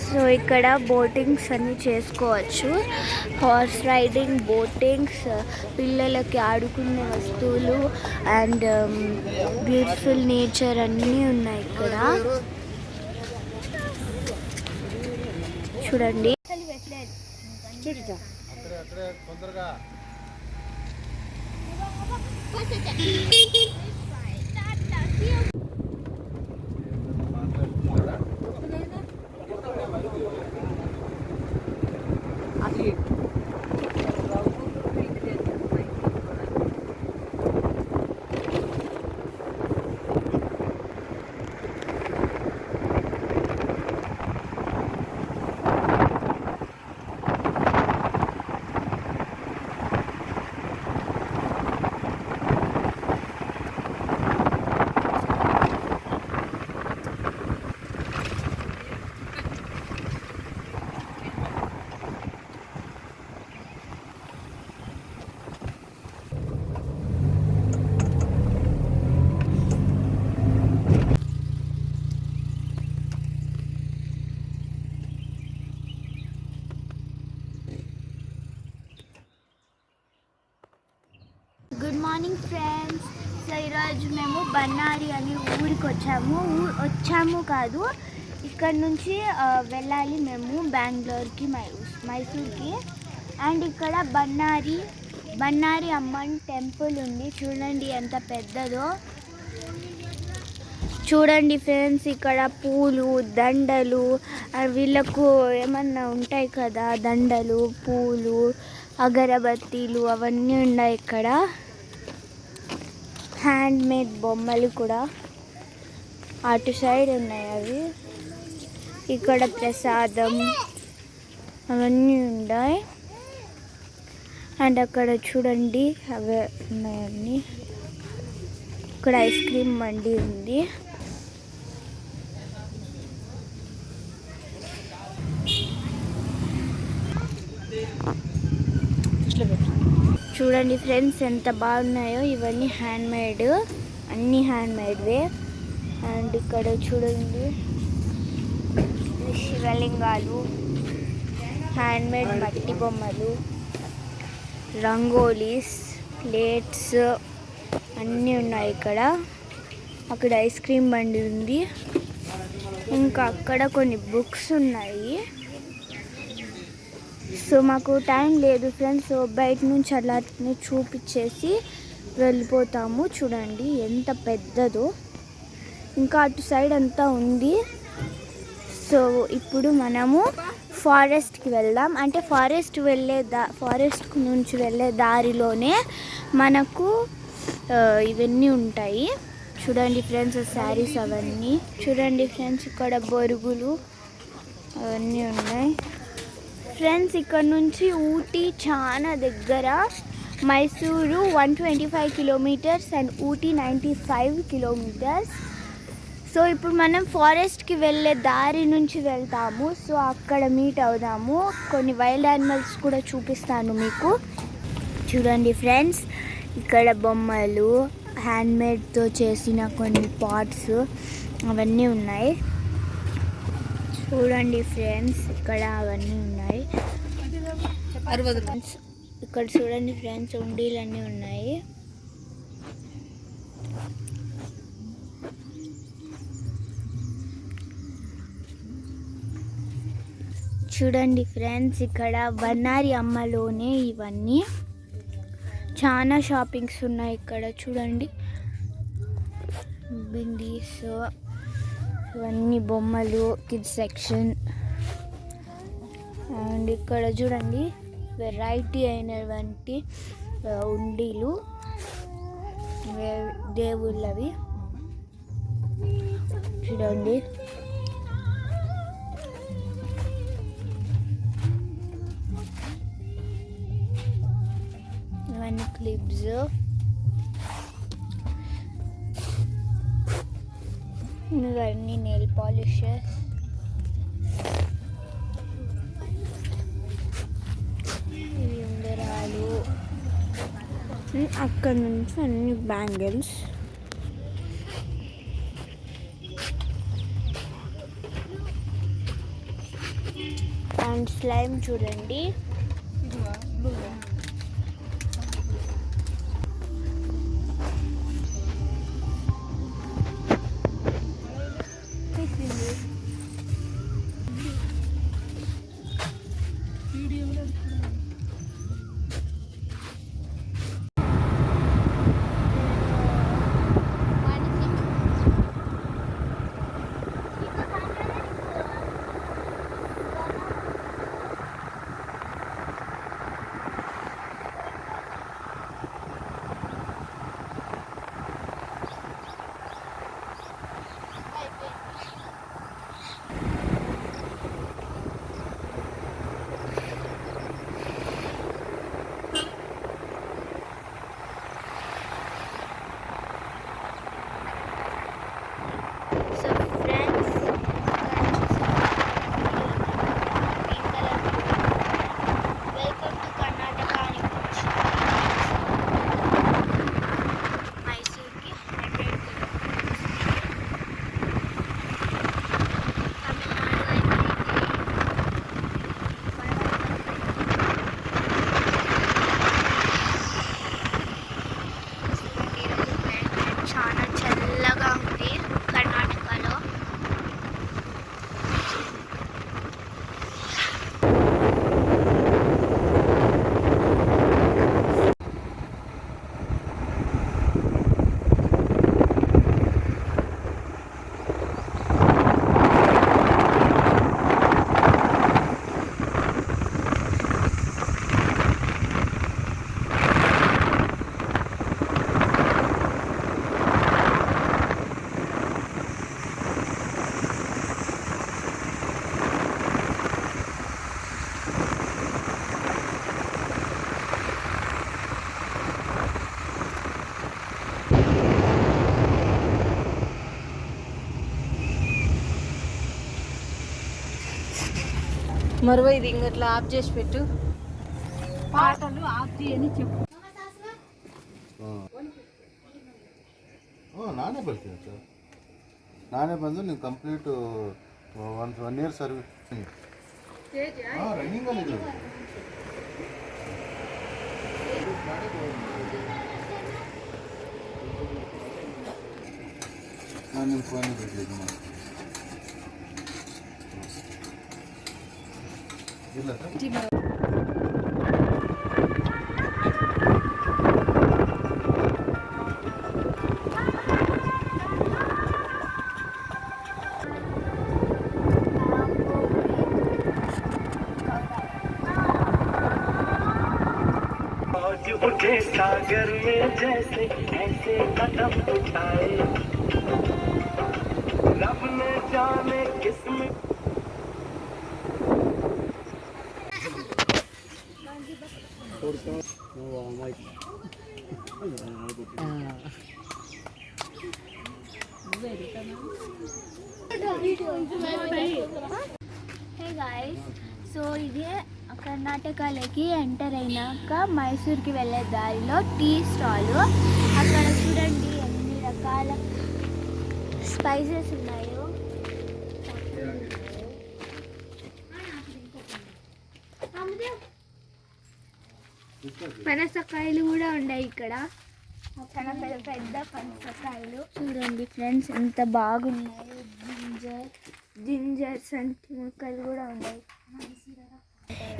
So ఇక్కడ boatings అన్ని చేసుకోవచ్చు. హార్స్ రైడింగ్, బోటింగ్స్, పిల్లలకి ఆడుకునే వస్తువులు అండ్ బ్యూటిఫుల్ నేచర్ అన్నీ ఉన్నాయి ఇక్కడ. చూడండి. Good morning friends. సో ఈరోజు మేము బన్నారి అనే ఊరికి వచ్చాము కాదు, ఇక్కడ నుంచి వెళ్ళాలి మేము బెంగళూరుకి, మైసూర్కి. అండ్ ఇక్కడ బన్నారి అమ్మన్ టెంపుల్ ఉంది. చూడండి ఎంత పెద్దదో. చూడండి ఫ్రెండ్స్, ఇక్కడ పూలు, దండలు, వీళ్ళకు ఏమన్నా ఉంటాయి కదా, దండలు, పూలు, అగరబత్తీలు అవన్నీ ఉన్నాయి ఇక్కడ. హ్యాండ్ మేడ్ బొమ్మలు కూడా అటు సైడ్ ఉన్నాయి. అవి ఇక్కడ ప్రసాదం అవన్నీ ఉన్నాయి. అండ్ అక్కడ చూడండి అవి ఉన్నాయన్నీ. ఇక్కడ ఐస్ క్రీమ్ బండి ఉంది. చూడండి ఫ్రెండ్స్ ఎంత బాగున్నాయో. ఇవన్నీ హ్యాండ్మేడ్, అన్నీ హ్యాండ్మేడ్వే. అండ్ ఇక్కడ చూడండి శివలింగాలు, హ్యాండ్మేడ్ మట్టి బొమ్మలు, రంగోలీస్, ప్లేట్స్ అన్నీ ఉన్నాయి ఇక్కడ. అక్కడ ఐస్ క్రీమ్ బండి ఉంది. ఇంకా అక్కడ కొన్ని బుక్స్ ఉన్నాయి. సో మాకు టైం లేదు ఫ్రెండ్స్, సో బయట నుంచి అలా చూపించేసి వెళ్ళిపోతాము. చూడండి ఎంత పెద్దదో. ఇంకా అటు సైడ్ అంతా ఉంది. సో ఇప్పుడు మనము ఫారెస్ట్కి వెళ్దాం. అంటే ఫారెస్ట్ నుంచి వెళ్ళే దారిలోనే మనకు ఇవన్నీ ఉంటాయి. చూడండి ఫ్రెండ్స్ శారీస్ అవన్నీ. చూడండి ఫ్రెండ్స్ ఇక్కడ బొరుగులు అవన్నీ ఉన్నాయి. ఫ్రెండ్స్ ఇక్కడ నుంచి ఊటీ చాలా దగ్గర. Mysuru 125 kilometres and Ooty 95 kilometres. So ఇప్పుడు మనం ఫారెస్ట్కి వెళ్ళే దారి నుంచి వెళ్తాము. సో అక్కడ మీట్ అవుదాము. కొన్ని వైల్డ్ యానిమల్స్ కూడా చూపిస్తాను మీకు. చూడండి ఫ్రెండ్స్ ఇక్కడ బొమ్మలు, హ్యాండ్మేడ్తో చేసిన కొన్ని పాట్స్ అవన్నీ ఉన్నాయి. చూడండి ఫ్రెండ్స్ ఇక్కడ అవన్నీ ఉన్నాయి. ఇక్కడ చూడండి ఫ్రెండ్స్, ఉండీలన్నీ ఉన్నాయి. చూడండి ఫ్రెండ్స్, ఇక్కడ వన్నారి అమ్మలోనే ఇవన్నీ చాలా షాపింగ్స్ ఉన్నాయి. ఇక్కడ చూడండి బిందీస్, ఇవన్నీ బొమ్మలు, కిడ్స్ సెక్షన్. అండ్ ఇక్కడ చూడండి వెరైటీ అయినటువంటి ఉండీలు, దేవుళ్ళవి చూడండి. ఇవన్నీ క్లిప్స్, ఇవన్నీ నెయిల్ పాలిషెస్, ఇవి ఉంగరాలు. అక్కడ నుంచి అన్ని బ్యాంగిల్స్. అండ్ స్లైమ్ చూడండి. మరో ఇది ఇంకట్లా ఆఫ్ చేసి పెట్టు. పాటలు ఆఫ్ చేయని చెప్పు. ನಾನೇ ಬರ್ತೀನಿ ಸರ್, ನಾನೇ ಬಂದು ನೀವು ಕಂಪ್ಲೀಟು 1 ಇಯರ್ ಸರ್ವಿಸ್ ರನ್ನಿಂಗಲ್ಲಿದೆ. ನಾನು ನಿಮ್ಮ ಫೋನ್ ಬಿಡಲಿಲ್ಲ ಇಲ್ಲ ಸರ್. उठे सागर में जैसे ऐसे कदम उठाए, रब ने जाने किसमें హే గాయ్స్, సో ఇదే కర్ణాటకలోకి ఎంటర్ అయినాక మైసూర్కి వెళ్ళే దారిలో టీ స్టాల్. అక్కడ చూడండి ఎన్ని రకాల స్పైసెస్ ఉన్నాయో. పనసకాయలు కూడా ఉన్నాయి ఇక్కడ. చాలా పెద్ద పెద్ద పనసకాయలు చూడండి ఫ్రెండ్స్ ఎంత బాగున్నాయి. జింజర్స్ అంటే మొక్కలు కూడా ఉన్నాయి.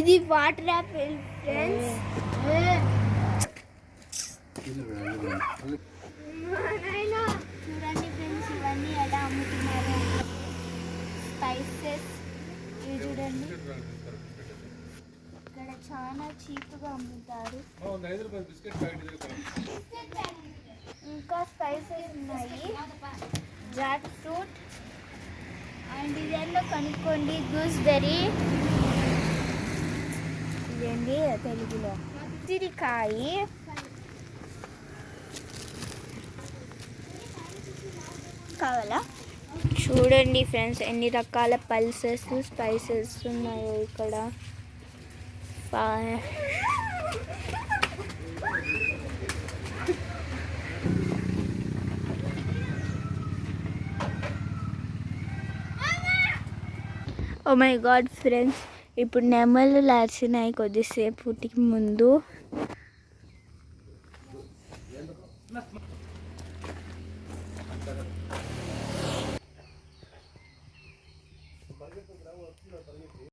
ఇది వాటర్ యాపిల్ ఫ్రెండ్స్. చూడండి ఫ్రెండ్స్ ఇవన్నీ ఎలా అమ్ముతున్నారు. స్పైసెస్ ఇవి చూడండి ఇక్కడ చాలా చీప్గా అమ్ముతారు. ఇంకా స్పైసెస్ ఉన్నాయి. జాక్ ఫ్రూట్ అండ్ ఇదేందో కనుక్కోండి. గూస్బెర్రీ ఇదేంటి తెలుగులో ఉసిరికాయ. కావాలా? చూడండి ఫ్రెండ్స్ ఎన్ని రకాల పల్సెస్ స్పైసెస్ ఉన్నాయో ఇక్కడ. ఓ మై గాడ్ ఫ్రెండ్స్, ఇప్పుడు నెమళ్ళు లార్చినాయి కొద్దిసేపటికి ముందు.